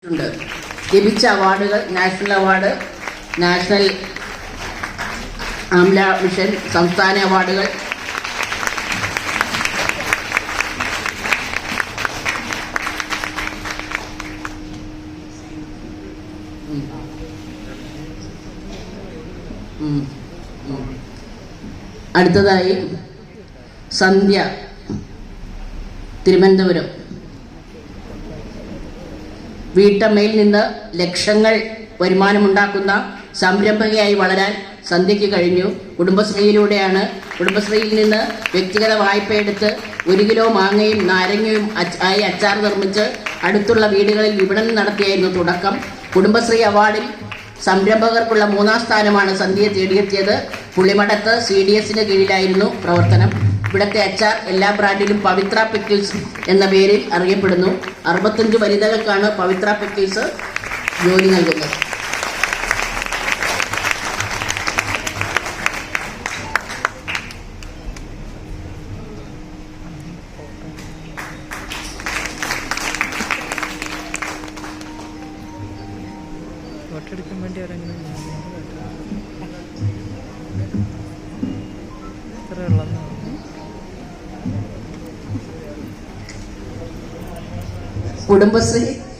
ലഭിച്ച അവാർഡുകൾ national award, national amla mission, സംസ്ഥാന അവാർഡുകൾ, അടുത്തതായി സന്ധ്യ തിരുവനന്തപുരം. വീട്ടമ്മയിൽ നിന്ന് ലക്ഷങ്ങൾ വരുമാനമുണ്ടാക്കുന്ന സംരംഭകയായി വളരാൻ സന്ധ്യയ്ക്ക് കഴിഞ്ഞു. കുടുംബശ്രീയിൽ നിന്ന് വ്യക്തിഗത വായ്പയെടുത്ത് 1 കിലോ മാങ്ങയും നാരങ്ങയും ആയി അച്ചാർ നിർമ്മിച്ച് അടുത്തുള്ള വീടുകളിൽ വിപണനം നടത്തിയായിരുന്നു തുടക്കം. കുടുംബശ്രീ അവാർഡിൽ സംരംഭകർക്കുള്ള 3ാം സ്ഥാനമാണ് സന്ധ്യയെ തേടിയെത്തിയത്. പുളിമടത്ത് CDSന് കീഴിലായിരുന്നു പ്രവർത്തനം. ഇവിടുത്തെ അച്ചാർ എല്ലാ ബ്രാൻഡിലും പവിത്ര പിക്കിൾസ് എന്ന പേരിൽ അറിയപ്പെടുന്നു. 65 വനിതകൾക്കാണ് പവിത്ര പിക്കിൾസ് ജോലി നൽകുന്നത്. വോട്ടെടുക്കാൻ വേണ്ടി ഇറങ്ങി കുടുംബശ്രീ